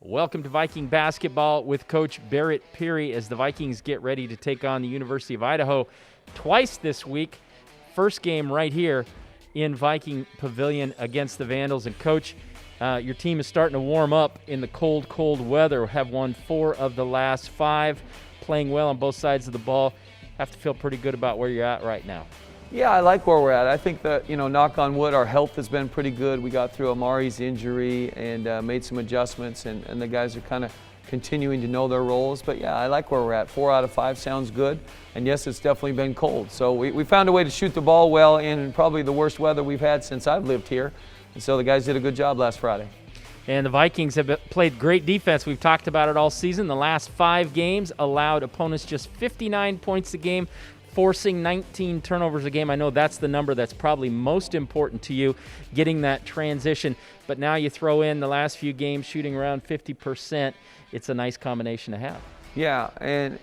Welcome to Viking basketball with Coach Barret Peery as the Vikings get ready to take on the University of Idaho twice this week. First game right here in Viking Pavilion against the Vandals. And Coach, your team is starting to warm up in the cold, cold weather. Have won 4 of the last 5, playing well on both sides of the ball. Have to feel pretty good about where you're at right now. Yeah, I like where we're at. I think that, knock on wood, our health has been pretty good. We got through Amari's injury and made some adjustments, and the guys are kind of continuing to know their roles. But yeah, I like where we're at. 4 out of 5 sounds good. And yes, it's definitely been cold. So we found a way to shoot the ball well in probably the worst weather we've had since I've lived here. And so the guys did a good job last Friday. And the Vikings have played great defense. We've talked about it all season. The last 5 games allowed opponents just 59 points a game, forcing 19 turnovers a game. I know that's the number that's probably most important to you, getting that transition. But now you throw in the last few games shooting around 50%. It's a nice combination to have. Yeah, and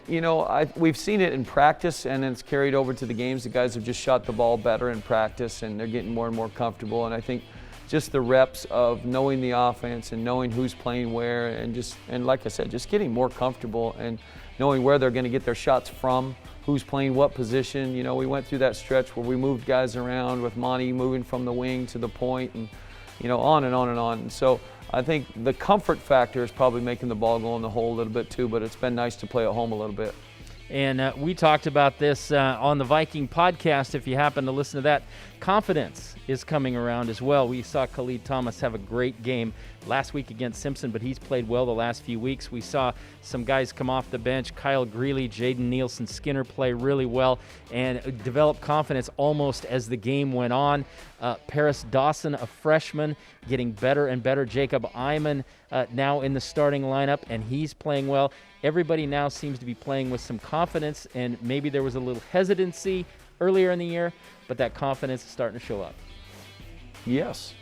we've seen it in practice, and it's carried over to the games. The guys have just shot the ball better in practice, and they're getting more and more comfortable. And I think just the reps of knowing the offense and knowing who's playing where, and like I said, just getting more comfortable and knowing where they're going to get their shots from, who's playing what position. We went through that stretch where we moved guys around with Monty moving from the wing to the point, and on and on and on. And so I think the comfort factor is probably making the ball go in the hole a little bit too, but it's been nice to play at home a little bit. And we talked about this on the Viking podcast, if you happen to listen to that. Confidence is coming around as well. We saw Khalid Thomas have a great game last week against Simpson, but he's played well the last few weeks. We saw some guys come off the bench, Kyle Greeley, Jaden Nielsen, Skinner play really well and develop confidence almost as the game went on. Paris Dawson, a freshman, getting better and better. Jacob Iman now in the starting lineup, and he's playing well. Everybody now seems to be playing with some confidence, and maybe there was a little hesitancy earlier in the year, but that confidence is starting to show up. Yes.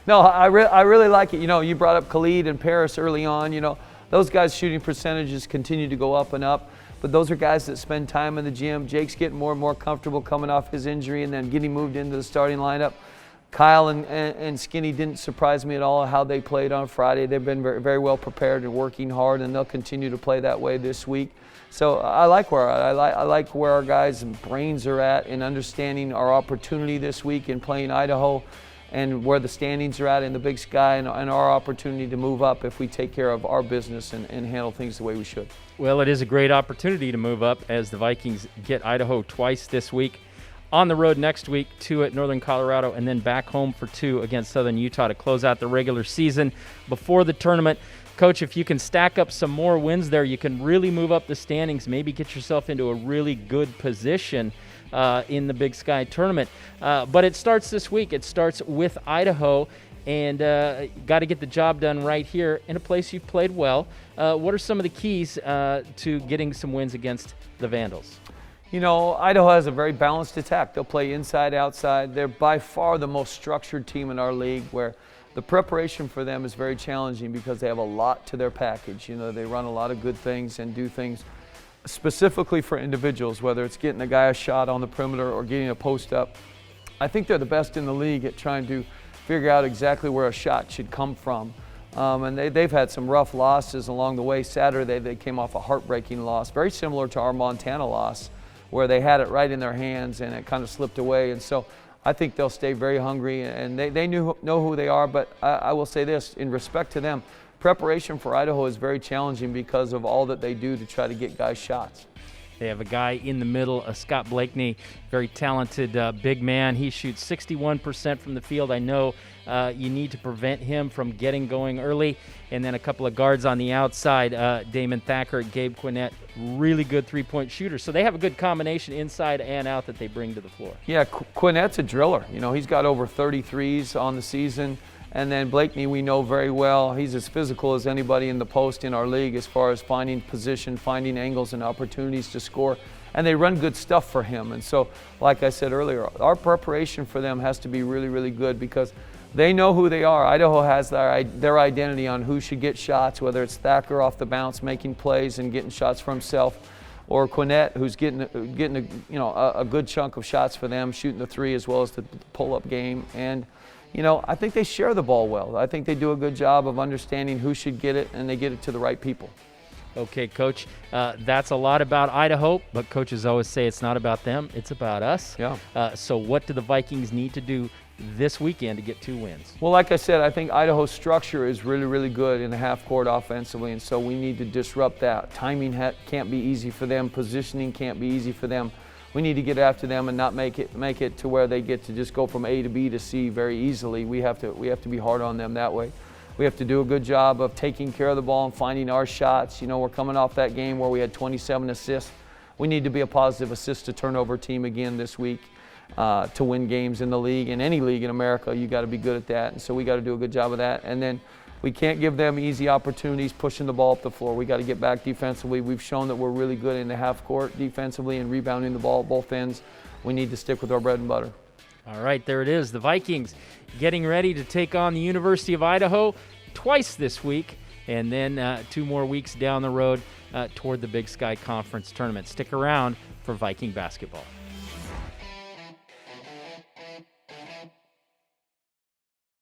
No, I really like it. You brought up Khalid and Paris early on. Those guys' shooting percentages continue to go up and up, but those are guys that spend time in the gym. Jake's getting more and more comfortable coming off his injury and then getting moved into the starting lineup. Kyle and Skinny didn't surprise me at all how they played on Friday. They've been very, very well prepared and working hard, and they'll continue to play that way this week. So I like where I like where our guys' brains are at in understanding our opportunity this week in playing Idaho, and where the standings are at in the Big Sky, and our opportunity to move up if we take care of our business and handle things the way we should. Well, it is a great opportunity to move up as the Vikings get Idaho twice this week. On the road next week, 2 at Northern Colorado, and then back home for 2 against Southern Utah to close out the regular season before the tournament. Coach, if you can stack up some more wins there, you can really move up the standings, maybe get yourself into a really good position in the Big Sky tournament. But it starts this week. It starts with Idaho, and got to get the job done right here in a place you've played well. What are some of the keys to getting some wins against the Vandals? Idaho has a very balanced attack. They'll play inside, outside. They're by far the most structured team in our league, where the preparation for them is very challenging because they have a lot to their package. They run a lot of good things and do things specifically for individuals, whether it's getting a guy a shot on the perimeter or getting a post up. I think they're the best in the league at trying to figure out exactly where a shot should come from. And they've had some rough losses along the way. Saturday, they came off a heartbreaking loss, very similar to our Montana loss, where they had it right in their hands and it kind of slipped away. And so I think they'll stay very hungry, and they know who they are. But I will say this, in respect to them, preparation for Idaho is very challenging because of all that they do to try to get guys shots. They have a guy in the middle, Scott Blakeney, very talented big man. He shoots 61% from the field. I know you need to prevent him from getting going early. And then a couple of guards on the outside, Damon Thacker, Gabe Quinnett, really good three-point shooters. So they have a good combination inside and out that they bring to the floor. Yeah, Quinnett's a driller. He's got over 33s on the season. And then Blakeney, we know very well. He's as physical as anybody in the post in our league as far as finding position, finding angles and opportunities to score. And they run good stuff for him. And so, like I said earlier, our preparation for them has to be really, really good because they know who they are. Idaho has their identity on who should get shots, whether it's Thacker off the bounce, making plays and getting shots for himself, or Quinnett, who's getting a good chunk of shots for them, shooting the 3 as well as the pull-up game. And I think they share the ball well. I think they do a good job of understanding who should get it, and they get it to the right people. Okay, Coach, that's a lot about Idaho, but coaches always say it's not about them, it's about us. Yeah. So what do the Vikings need to do this weekend to get 2 wins? Well, like I said, I think Idaho's structure is really, really good in the half court offensively, and so we need to disrupt that. Timing can't be easy for them. Positioning can't be easy for them. We need to get after them and not make it to where they get to just go from A to B to C very easily. We have to be hard on them that way. We have to do a good job of taking care of the ball and finding our shots. We're coming off that game where we had 27 assists. We need to be a positive assist to turnover team again this week to win games in the league. In any league in America, you got to be good at that. And so we got to do a good job of that. And then we can't give them easy opportunities pushing the ball up the floor. We got to get back defensively. We've shown that we're really good in the half court defensively and rebounding the ball at both ends. We need to stick with our bread and butter. All right, there it is. The Vikings getting ready to take on the University of Idaho twice this week, and then 2 more weeks down the road toward the Big Sky Conference tournament. Stick around for Viking basketball.